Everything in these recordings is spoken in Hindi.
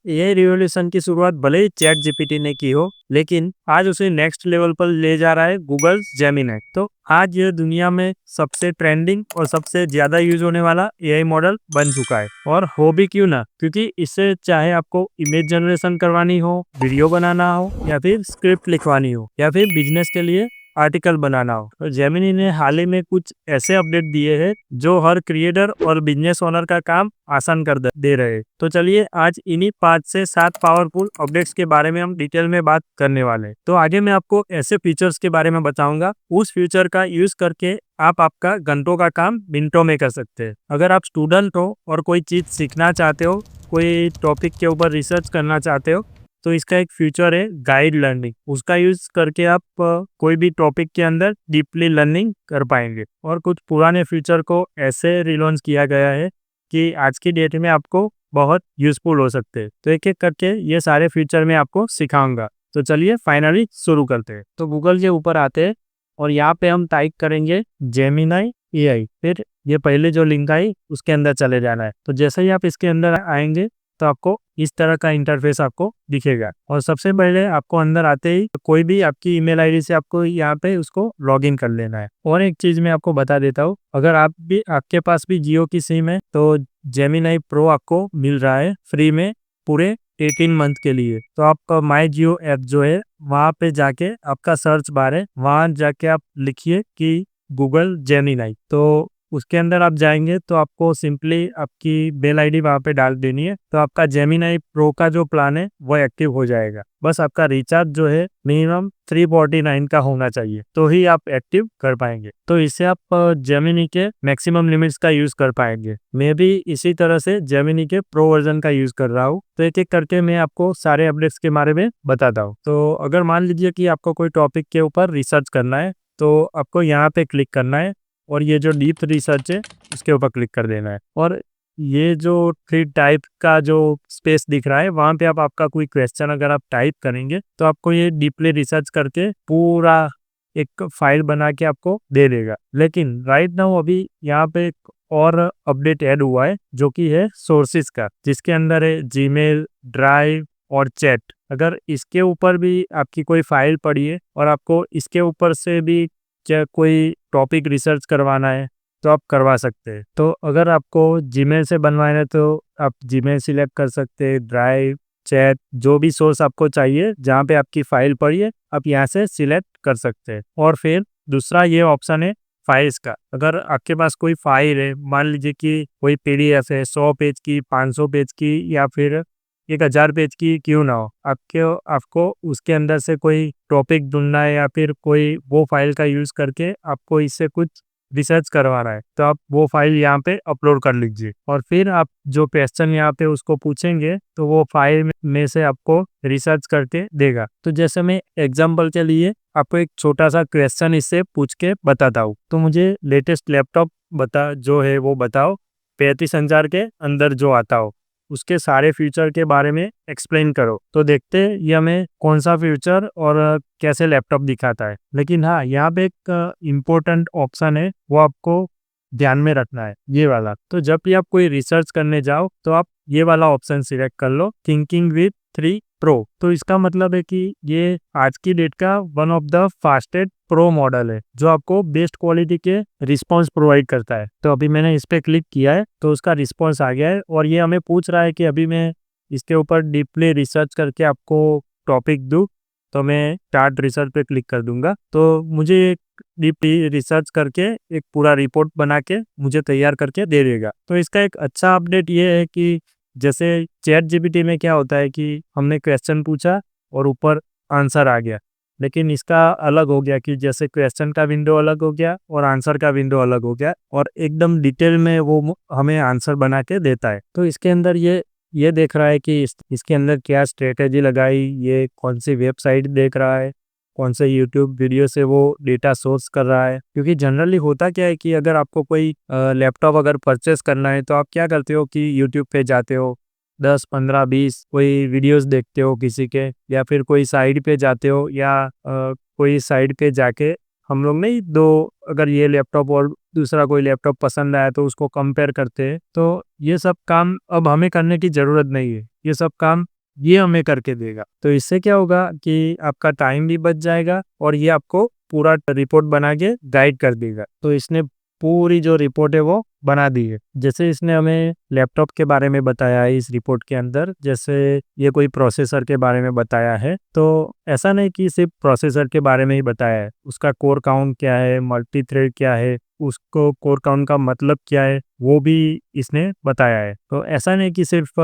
एआई रिवॉल्यूशन की शुरुआत भले ही चैट जीपीटी ने की हो, लेकिन आज उसे नेक्स्ट लेवल पर ले जा रहा है गूगल जेमिनी। तो आज ये दुनिया में सबसे ट्रेंडिंग और सबसे ज्यादा यूज होने वाला एआई मॉडल बन चुका है। और हो भी क्यों ना, क्योंकि इससे चाहे आपको इमेज जनरेशन करवानी हो, वीडियो बनाना हो, या फिर स्क्रिप्ट लिखवानी हो, या फिर बिजनेस के लिए आर्टिकल बनाना हो, तो जेमिनी ने हाल ही में कुछ ऐसे अपडेट दिए हैं जो हर क्रिएटर और बिजनेस ओनर का काम आसान कर दे रहे हैं। तो चलिए आज इन्हीं 5 से 7 पावरफुल अपडेट्स के बारे में हम डिटेल में बात करने वाले हैं। तो आगे मैं आपको ऐसे फीचर्स के बारे में बताऊंगा, उस फीचर का यूज करके आप आपका घंटों का काम मिनटों में कर सकते हैं। अगर आप स्टूडेंट हो और कोई चीज सीखना चाहते हो, कोई टॉपिक के ऊपर रिसर्च करना चाहते हो, तो इसका एक फीचर है गाइड लर्निंग। उसका यूज करके आप कोई भी टॉपिक के अंदर डीपली लर्निंग कर पाएंगे। और कुछ पुराने फीचर को ऐसे रिलॉन्च किया गया है कि आज की डेट में आपको बहुत यूजफुल हो सकते हैं। तो एक एक करके ये सारे फीचर मैं आपको सिखाऊंगा। तो चलिए फाइनली शुरू करते हैं। तो गूगल के ऊपर आते हैं और यहाँ पे हम टाइप करेंगे जेमिनी एआई। फिर ये पहले जो लिंक आई उसके अंदर चले जाना है। तो जैसे ही आप इसके अंदर आएंगे तो आपको इस तरह का इंटरफेस आपको दिखेगा। और सबसे पहले आपको अंदर आते ही कोई भी आपकी ईमेल आईडी से आपको यहाँ पे उसको लॉगिन कर लेना है। और एक चीज मैं आपको बता देता हूँ, अगर आपके पास भी जियो की सिम है तो जेमिनी प्रो आपको मिल रहा है फ्री में पूरे 18 मंथ के लिए। तो आपका माई जियो ऐप जो है वहां पे जाके आपका सर्च बार है, वहां जाके आप लिखिए कि गूगल जेमिनी। तो उसके अंदर आप जाएंगे तो आपको सिंपली आपकी मेल आईडी वहां पे डाल देनी है। तो आपका जेमिनी प्रो का जो प्लान है वो एक्टिव हो जाएगा। बस आपका रिचार्ज जो है मिनिमम 349 का होना चाहिए, तो ही आप एक्टिव कर पाएंगे। तो इससे आप जेमिनी के मैक्सिमम लिमिट्स का यूज कर पाएंगे। मैं भी इसी तरह से जेमिनी के प्रो वर्जन का यूज कर रहा हूँ। तो एक एक करके मैं आपको सारे अपडेट्स के बारे में बताता हूँ। तो अगर मान लीजिए कि आपको कोई टॉपिक के ऊपर रिसर्च करना है, तो आपको यहाँ पे क्लिक करना है और ये जो डीप रिसर्च है उसके ऊपर क्लिक कर देना है। और ये जो 3 टाइप का जो स्पेस दिख रहा है वहां पे आप आपका कोई क्वेश्चन अगर आप टाइप करेंगे तो आपको ये डीपली रिसर्च करके पूरा एक फाइल बना के आपको दे देगा। लेकिन राइट नाउ अभी यहाँ पे एक और अपडेट ऐड हुआ है जो कि है सोर्सेज का, जिसके अंदर है जीमेल, ड्राइव और चैट। अगर इसके ऊपर भी आपकी कोई फाइल पड़ी है और आपको इसके ऊपर से भी कोई टॉपिक रिसर्च करवाना है तो आप करवा सकते हैं। तो अगर आपको जीमेल से बनवाना है तो आप जीमेल सिलेक्ट कर सकते हैं, ड्राइव, चैट, जो भी सोर्स आपको चाहिए जहाँ पे आपकी फाइल पड़ी है आप यहाँ से सिलेक्ट कर सकते हैं। और फिर दूसरा ये ऑप्शन है फाइल्स का। अगर आपके पास कोई फाइल है, मान लीजिए कि कोई पीडीएफ है 100 पेज की, 500 पेज की, या फिर 1000 पेज की क्यों ना हो, आपको उसके अंदर से कोई टॉपिक ढूंढना है या फिर कोई वो फाइल का यूज करके आपको इससे कुछ रिसर्च करवाना है, तो आप वो फाइल यहाँ पे अपलोड कर लीजिए। और फिर आप जो क्वेश्चन यहाँ पे उसको पूछेंगे तो वो फाइल में से आपको रिसर्च करके देगा। तो जैसे मैं एग्जांपल के लिए आपको एक छोटा सा क्वेश्चन इससे पूछ के बताता हूँ। तो मुझे लेटेस्ट लैपटॉप जो है वो बताओ, 35,000 के अंदर जो आता हो, उसके सारे फीचर के बारे में एक्सप्लेन करो। तो देखते हैं ये हमें कौन सा फीचर और कैसे लैपटॉप दिखाता है। लेकिन हाँ, यहाँ पे एक इम्पोर्टेंट ऑप्शन है, वो आपको ध्यान में रखना है, ये वाला। तो जब भी आप कोई रिसर्च करने जाओ तो आप ये वाला ऑप्शन सिलेक्ट कर लो, थिंकिंग विद 3 प्रो। तो इसका मतलब है कि ये आज की डेट का one of the fastest pro model है जो आपको बेस्ट क्वालिटी के रिस्पॉन्स प्रोवाइड करता है। तो अभी मैंने इस पे क्लिक किया है तो उसका रिस्पॉन्स आ गया है और ये हमें पूछ रहा है कि अभी मैं इसके ऊपर डीपली रिसर्च करके आपको टॉपिक दूं। तो मैं स्टार्ट रिसर्च पे क्लिक कर दूंगा। तो मुझे डीपली रिसर्च करके एक पूरा रिपोर्ट बना के मुझे तैयार करके दे देगा। तो इसका एक अच्छा अपडेट ये है कि जैसे चैट जीपीटी में क्या होता है कि हमने क्वेश्चन पूछा और ऊपर आंसर आ गया, लेकिन इसका अलग हो गया कि जैसे क्वेश्चन का विंडो अलग हो गया और आंसर का विंडो अलग हो गया और एकदम डिटेल में वो हमें आंसर बना के देता है। तो इसके अंदर ये देख रहा है कि इसके अंदर क्या स्ट्रेटेजी लगाई, ये कौन सी वेबसाइट देख रहा है, कौन से यूट्यूब वीडियो से वो डेटा सोर्स कर रहा है। क्योंकि जनरली होता क्या है कि अगर आपको कोई लैपटॉप अगर परचेस करना है तो आप क्या करते हो कि यूट्यूब पे जाते हो, 10, 15, 20 कोई वीडियोस देखते हो किसी के, या फिर कोई साइट पे जाते हो, या कोई साइट पे जाके हम लोग नहीं दो, अगर ये लैपटॉप और दूसरा कोई लैपटॉप पसंद आया तो उसको कंपेयर करते हैं। तो ये सब काम अब हमें करने की जरूरत नहीं है। ये सब काम ये हमें करके देगा। तो इससे क्या होगा कि आपका टाइम भी बच जाएगा और ये आपको पूरा रिपोर्ट बना के गाइड कर देगा। तो इसने पूरी जो रिपोर्ट है वो बना दी है। जैसे इसने हमें लैपटॉप के बारे में बताया है इस रिपोर्ट के अंदर, जैसे ये कोई प्रोसेसर के बारे में बताया है, तो ऐसा नहीं कि सिर्फ प्रोसेसर के बारे में ही बताया है, उसका कोर काउंट क्या है, मल्टी थ्रेड क्या है, उसको कोर काउंट का मतलब क्या है वो भी इसने बताया है। तो ऐसा नहीं कि सिर्फ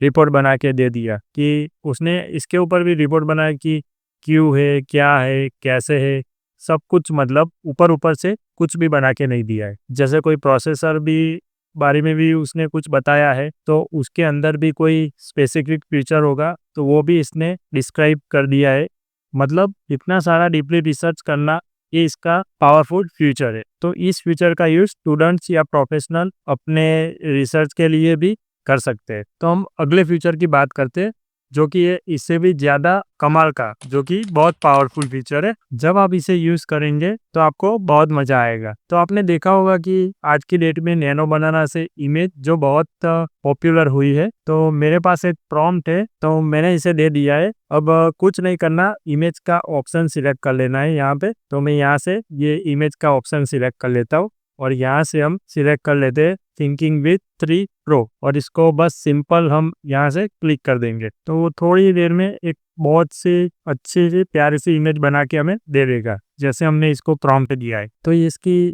रिपोर्ट बना के दे दिया, कि उसने इसके ऊपर भी रिपोर्ट बनाया कि क्यों है, क्या है, कैसे है, सब कुछ, मतलब ऊपर ऊपर से कुछ भी बना के नहीं दिया है। जैसे कोई प्रोसेसर भी बारे में भी उसने कुछ बताया है, तो उसके अंदर भी कोई स्पेसिफिक फीचर होगा तो वो भी इसने डिस्क्राइब कर दिया है। मतलब इतना सारा डीपली रिसर्च करना, ये इसका पावरफुल फ्यूचर है। तो इस फ्यूचर का यूज स्टूडेंट्स या प्रोफेशनल अपने रिसर्च के लिए भी कर सकते हैं। तो हम अगले फ्यूचर की बात करते हैं, जो कि ये इससे भी ज्यादा कमाल का, जो कि बहुत पावरफुल फीचर है। जब आप इसे यूज करेंगे तो आपको बहुत मजा आएगा। तो आपने देखा होगा कि आज की डेट में नैनो बनाना से इमेज जो बहुत पॉपुलर हुई है, तो मेरे पास एक प्रॉम्प्ट है, तो मैंने इसे दे दिया है। अब कुछ नहीं करना, इमेज का ऑप्शन सिलेक्ट कर लेना है यहाँ पे। तो मैं यहाँ से ये इमेज का ऑप्शन सिलेक्ट कर लेता हूँ और यहाँ से हम सिलेक्ट कर लेते हैं थिंकिंग विद 3 प्रो, और इसको बस सिंपल हम यहाँ से क्लिक कर देंगे तो वो थोड़ी देर में एक बहुत सी अच्छी सी प्यारी सी इमेज बना के हमें दे देगा, जैसे हमने इसको प्रॉम्प्ट दिया है। तो इसकी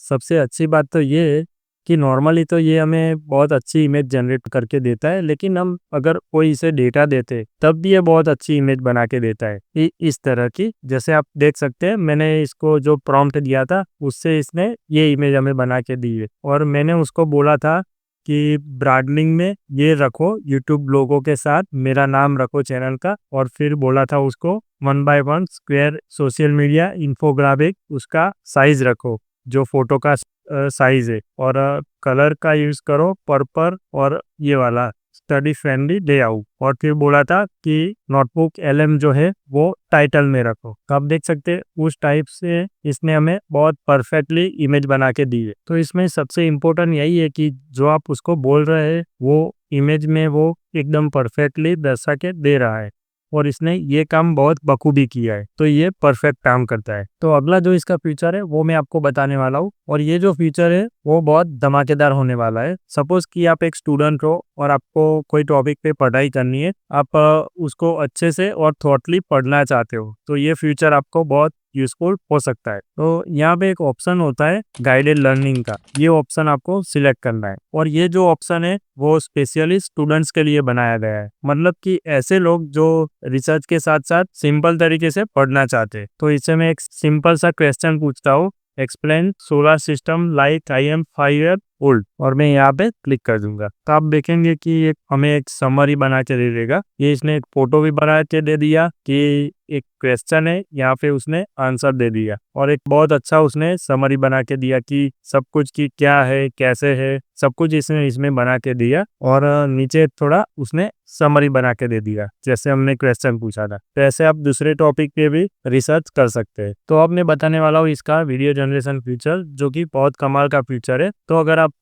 सबसे अच्छी बात तो ये है कि नॉर्मली तो ये हमें बहुत अच्छी इमेज जनरेट करके देता है, लेकिन हम अगर कोई इसे डेटा देते तब भी ये बहुत अच्छी इमेज बना के देता है इस तरह की। जैसे आप देख सकते हैं, मैंने इसको जो प्रॉम्प्ट दिया था उससे इसने ये इमेज हमें बना के दी है। और मैंने उसको बोला था कि ब्रांडिंग में ये रखो, यूट्यूब लोगों के साथ मेरा नाम रखो चैनल का, और फिर बोला था उसको 1x1 square social media infographic उसका साइज रखो, जो फोटो का साइज है, और कलर का यूज करो पर्पल और ये वाला स्टडी फ्रेंडली लेआउट। और फिर बोला था कि नोटबुक एलएम जो है वो टाइटल में रखो। तो आप देख सकते हैं उस टाइप से इसने हमें बहुत परफेक्टली इमेज बना के दी है। तो इसमें सबसे इम्पोर्टेंट यही है कि जो आप उसको बोल रहे हैं वो इमेज में वो एकदम परफेक्टली दर्शा के दे रहा है, और इसने ये काम बहुत बखूबी किया है, तो ये परफेक्ट काम करता है। तो अगला जो इसका फीचर है वो मैं आपको बताने वाला हूँ, और ये जो फीचर है वो बहुत धमाकेदार होने वाला है। सपोज कि आप एक स्टूडेंट हो और आपको कोई टॉपिक पे पढ़ाई करनी है, आप उसको अच्छे से और थॉटली पढ़ना चाहते हो, तो ये फीचर आपको बहुत यूजफुल हो सकता है। तो यहाँ पे एक ऑप्शन होता है गाइडेड लर्निंग का, ये ऑप्शन आपको सिलेक्ट करना है, और ये जो ऑप्शन है वो स्पेशली स्टूडेंट्स के लिए बनाया गया है। मतलब कि ऐसे लोग जो रिसर्च के साथ साथ सिंपल तरीके से पढ़ना चाहते हैं। तो इससे मैं एक सिंपल सा क्वेश्चन पूछता हूँ, explain solar system like I am 5 year old, और मैं यहाँ पे क्लिक कर दूंगा। तो आप देखेंगे कि हमें एक समरी बना के दे देगा। ये इसने एक फोटो भी बना के दे दिया कि एक क्वेश्चन है, यहाँ पे उसने आंसर दे दिया, और एक बहुत अच्छा उसने समरी बना के दिया कि सब कुछ की क्या है, कैसे है, सब कुछ इसने इसमें बना के दिया। और नीचे थोड़ा उसने समरी बना के दे दिया, जैसे हमने क्वेश्चन पूछा था। तो ऐसे आप दूसरे टॉपिक पे भी रिसर्च कर सकते हैं। तो अब मैं बताने वाला हूँ इसका वीडियो जनरेशन फीचर, जो कि बहुत कमाल का फीचर है। तो अगर आप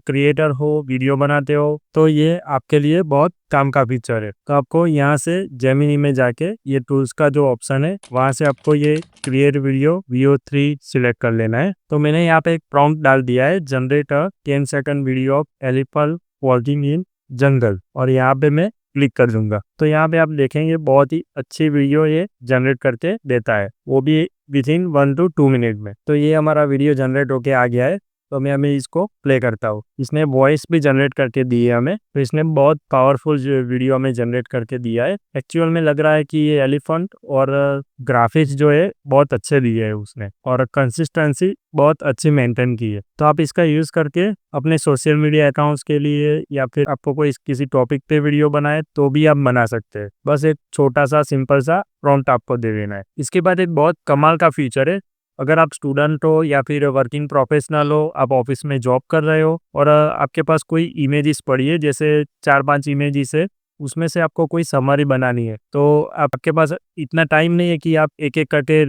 क्रिएटर हो, वीडियो बनाते हो, तो ये आपके लिए बहुत काम का फीचर है। तो आपको यहाँ से जेमिनी में जाके ये टूल्स का जो ऑप्शन है वहां से आपको ये क्रिएट वीडियो VO3 सिलेक्ट कर लेना है। तो मैंने यहाँ पे एक प्रॉम्प्ट डाल दिया है, generate a 10 second video of elephant walking in jungle, और यहाँ पे मैं क्लिक कर दूंगा। तो यहाँ पे आप देखेंगे बहुत ही अच्छी वीडियो ये जनरेट करके देता है, वो भी विद इन 1 to 2 मिनट में। तो ये हमारा वीडियो जनरेट होके आ गया है। तो मैं हमें इसको प्ले करता हूँ। इसने वॉइस भी जनरेट करके दी है हमें, तो इसने बहुत पावरफुल वीडियो हमें जनरेट करके दिया है। एक्चुअल में लग रहा है कि ये एलिफेंट, और ग्राफिक्स जो है बहुत अच्छे दिए है उसने, और कंसिस्टेंसी बहुत अच्छी मेंटेन की है। तो आप इसका यूज करके अपने सोशल मीडिया अकाउंट्स के लिए, या फिर आपको कोई किसी टॉपिक पे वीडियो बनाए तो भी आप बना सकते हैं। बस एक छोटा सा सिंपल सा प्रॉम्प्ट आपको दे देना है। इसके बाद एक बहुत कमाल का फीचर है, अगर आप स्टूडेंट हो या फिर वर्किंग प्रोफेशनल हो, आप ऑफिस में जॉब कर रहे हो, और आपके पास कोई इमेजेस पड़ी है, जैसे 4-5 इमेजेस है, उसमें से आपको कोई समरी बनानी है, तो आपके पास इतना टाइम नहीं है कि आप एक एक करके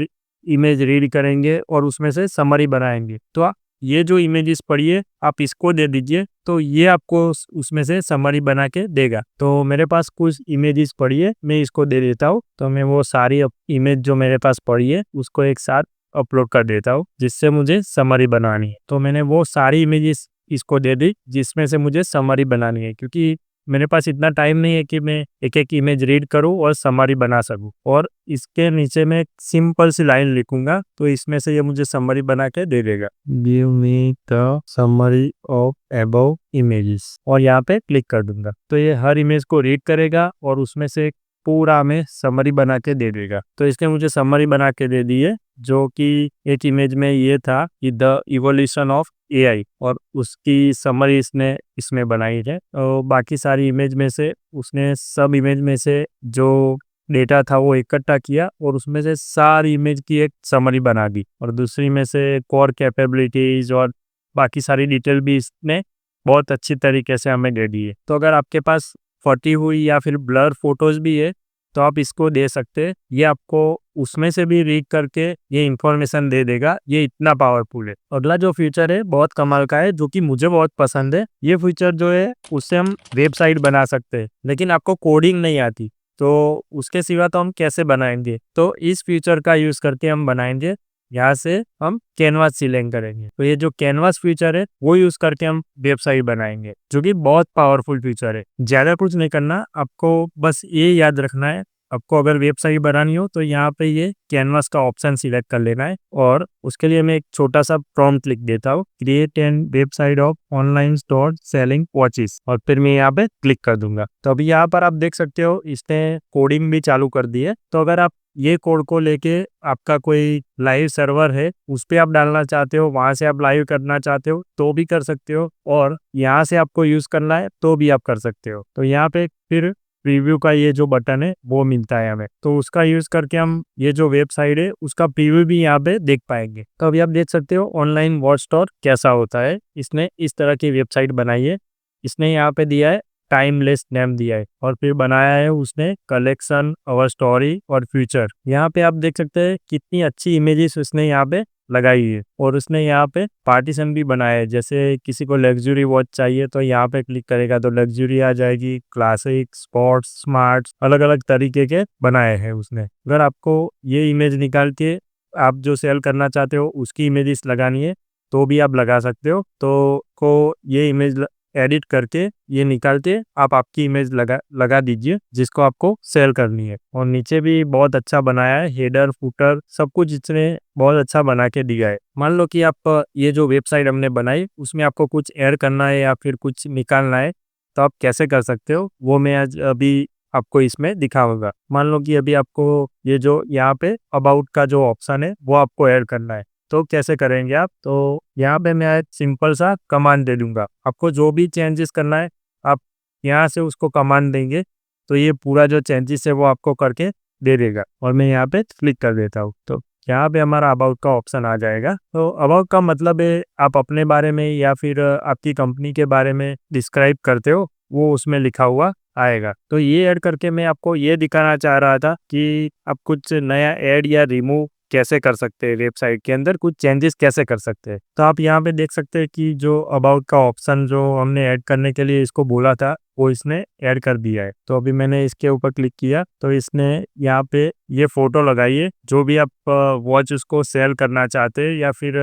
इमेज रीड करेंगे और उसमें से समरी बनाएंगे। तो ये जो इमेजेस पड़ी है आप इसको दे दीजिए, तो ये आपको उसमें से समरी बना के देगा। तो मेरे पास कुछ इमेजेस पड़ी है, मैं इसको दे देता हूँ। तो मैं वो सारी इमेज जो मेरे पास पड़ी है उसको एक साथ अपलोड कर देता हूँ, जिससे मुझे समरी बनानी है। तो मैंने वो सारी इमेजेस इसको दे दी जिसमें से मुझे समरी बनानी है, क्योंकि मेरे पास इतना टाइम नहीं है कि मैं एक एक इमेज रीड करूं और समरी बना सकूं। और इसके नीचे मैं एक सिंपल सी लाइन लिखूंगा, तो इसमें से ये मुझे समरी बना के दे देगा। Give me the summary of above images, और यहाँ पे क्लिक कर दूंगा। तो ये हर इमेज को रीड करेगा और उसमें से पूरा हमें समरी बना के दे देगा। तो इसने मुझे समरी बना के दे दी है, जो कि एक इमेज में ये था कि द इवोल्यूशन ऑफ एआई, और उसकी समरी इसने इसमें बनाई है। और बाकी सारी इमेज में से उसने सब इमेज में से जो डेटा था वो इकट्ठा किया और उसमें से सारी इमेज की एक समरी बना दी, और दूसरी में से कोर कैपेबिलिटीज और बाकी सारी डिटेल भी इसने बहुत अच्छी तरीके से हमें दे दी है। तो अगर आपके पास फटी हुई या फिर ब्लर फोटोज भी है तो आप इसको दे सकते हैं, ये आपको उसमें से भी रीड करके ये इंफॉर्मेशन दे देगा। ये इतना पावरफुल है। अगला जो फीचर है बहुत कमाल का है, जो कि मुझे बहुत पसंद है। ये फीचर जो है उससे हम वेबसाइट बना सकते हैं, लेकिन आपको कोडिंग नहीं आती तो उसके सिवा तो हम कैसे बनाएंगे। तो इस फीचर का यूज करके हम बनाएंगे। यहाँ से हम कैनवास सिलेक्ट करेंगे, तो ये जो कैनवास फीचर है वो यूज करके हम वेबसाइट बनाएंगे, जो कि बहुत पावरफुल फीचर है। ज्यादा कुछ नहीं करना, आपको बस ये याद रखना है। आपको अगर वेबसाइट बनानी हो तो यहाँ पे ये कैनवास का ऑप्शन सिलेक्ट कर लेना है, और उसके लिए मैं एक छोटा सा प्रॉम्प्ट लिख देता हूँ, create an website of online store selling watches, और फिर मैं यहाँ पे क्लिक कर दूंगा। तो अभी यहाँ पर आप देख सकते हो इसने कोडिंग भी चालू कर दी है। तो अगर आप ये कोड को लेके आपका कोई लाइव सर्वर है उस पे आप डालना चाहते हो, वहां से आप लाइव करना चाहते हो तो भी कर सकते हो, और यहाँ से आपको यूज करना है तो भी आप कर सकते हो। तो यहाँ पे फिर प्रीव्यू का ये जो बटन है वो मिलता है हमें, तो उसका यूज करके हम ये जो वेबसाइट है उसका प्रीव्यू भी यहाँ पे देख पाएंगे। तो अभी आप देख सकते हो ऑनलाइन वॉच स्टोर कैसा होता है। इसने इस तरह की वेबसाइट बनाई है। इसने यहाँ पे दिया है टाइमलेस नेम दिया है, और फिर बनाया है उसने कलेक्शन, अवर स्टोरी और फ्यूचर। यहाँ पे आप देख सकते हैं कितनी अच्छी इमेजेस उसने यहाँ पे लगाई है, और उसने यहाँ पे पार्टीशन भी बनाया है। जैसे किसी को लग्जरी वॉच चाहिए तो यहाँ पे क्लिक करेगा तो लग्जरी आ जाएगी, क्लासिक, स्पोर्ट्स, स्मार्ट, अलग अलग तरीके के बनाए हैं उसने। अगर आपको ये इमेज निकाल के आप जो सेल करना चाहते हो उसकी इमेजेस लगानी है तो भी आप लगा सकते हो। तो को ये इमेज एडिट करके ये निकाल के आप आपकी इमेज लगा दीजिए जिसको आपको सेल करनी है। और नीचे भी बहुत अच्छा बनाया है, हेडर, फुटर, सब कुछ इसने बहुत अच्छा बना के दिया है। मान लो कि आप ये जो वेबसाइट हमने बनाई उसमें आपको कुछ ऐड करना है या फिर कुछ निकालना है, तो आप कैसे कर सकते हो वो मैं आज अभी आपको इसमें दिखाऊंगा। मान लो कि अभी आपको ये जो यहाँ पे अबाउट का जो ऑप्शन है वो आपको ऐड करना है, तो कैसे करेंगे आप। तो यहाँ पे मैं एक सिंपल सा कमांड दे दूंगा। आपको जो भी चेंजेस करना है आप यहाँ से उसको कमांड देंगे, तो ये पूरा जो चेंजेस है वो आपको करके दे देगा। और मैं यहाँ पे क्लिक कर देता हूँ, तो यहाँ पे हमारा अबाउट का ऑप्शन आ जाएगा। तो अबाउट का मतलब है आप अपने बारे में या फिर आपकी कंपनी के बारे में डिस्क्राइब करते हो, वो उसमें लिखा हुआ आएगा। तो ये ऐड करके मैं आपको ये दिखाना चाह रहा था कि आप कुछ नया ऐड या रिमूव कैसे कर सकते हैं, वेबसाइट के अंदर कुछ चेंजेस कैसे कर सकते हैं। तो आप यहाँ पे देख सकते हैं कि जो अबाउट का ऑप्शन जो हमने ऐड करने के लिए इसको बोला था वो इसने ऐड कर दिया है। तो अभी मैंने इसके ऊपर क्लिक किया तो इसने यहाँ पे ये फोटो लगाई है। जो भी आप वॉच उसको सेल करना चाहते हैं या फिर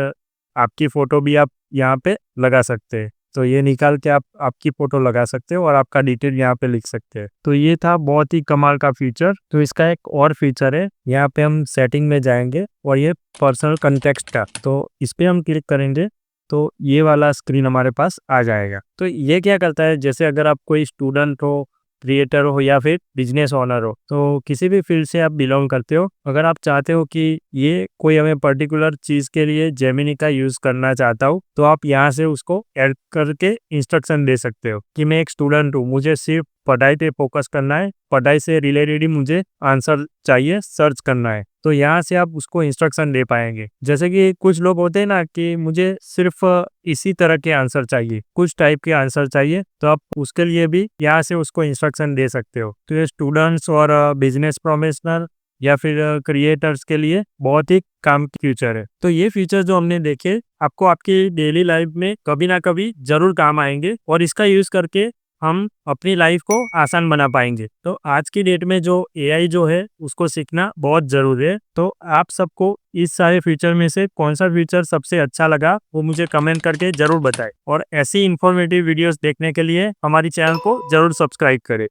आपकी फोटो भी आप यहाँ पे लगा सकते हैं। तो ये निकाल के आप आपकी फोटो लगा सकते हो और आपका डिटेल यहाँ पे लिख सकते हैं। तो ये था बहुत ही कमाल का फीचर। तो इसका एक और फीचर है, यहाँ पे हम सेटिंग में जाएंगे और ये पर्सनल कंटेक्स्ट का, तो इस पे हम क्लिक करेंगे तो ये वाला स्क्रीन हमारे पास आ जाएगा। तो ये क्या करता है, जैसे अगर आप कोई स्टूडेंट हो, क्रिएटर हो या फिर बिजनेस ओनर हो, तो किसी भी फील्ड से आप बिलोंग करते हो, अगर आप चाहते हो कि ये कोई हमें पर्टिकुलर चीज के लिए जेमिनी का यूज करना चाहता हूँ, तो आप यहाँ से उसको ऐड करके इंस्ट्रक्शन दे सकते हो कि मैं एक स्टूडेंट हूँ, मुझे सिर्फ पढ़ाई पे फोकस करना है, पढ़ाई से रिलेटेड ही मुझे आंसर चाहिए, सर्च करना है। तो यहाँ से आप उसको इंस्ट्रक्शन दे पाएंगे। जैसे कि कुछ लोग होते हैं ना कि मुझे सिर्फ इसी तरह के आंसर चाहिए, कुछ टाइप के आंसर चाहिए, तो आप उसके लिए भी यहाँ से उसको इंस्ट्रक्शन दे सकते हो। तो ये स्टूडेंट्स और बिजनेस प्रोफेशनल या फिर क्रिएटर्स के लिए बहुत ही काम की फीचर है। तो ये फीचर जो हमने देखे आपको आपकी डेली लाइफ में कभी ना कभी जरूर काम आएंगे और इसका यूज करके हम अपनी लाइफ को आसान बना पाएंगे। तो आज की डेट में जो एआई जो है उसको सीखना बहुत जरूरी है। तो आप सबको इस सारे फीचर में से कौन सा फीचर सबसे अच्छा लगा वो मुझे कमेंट करके जरूर बताएं और ऐसी इंफॉर्मेटिव वीडियोस देखने के लिए हमारी चैनल को जरूर सब्सक्राइब करें।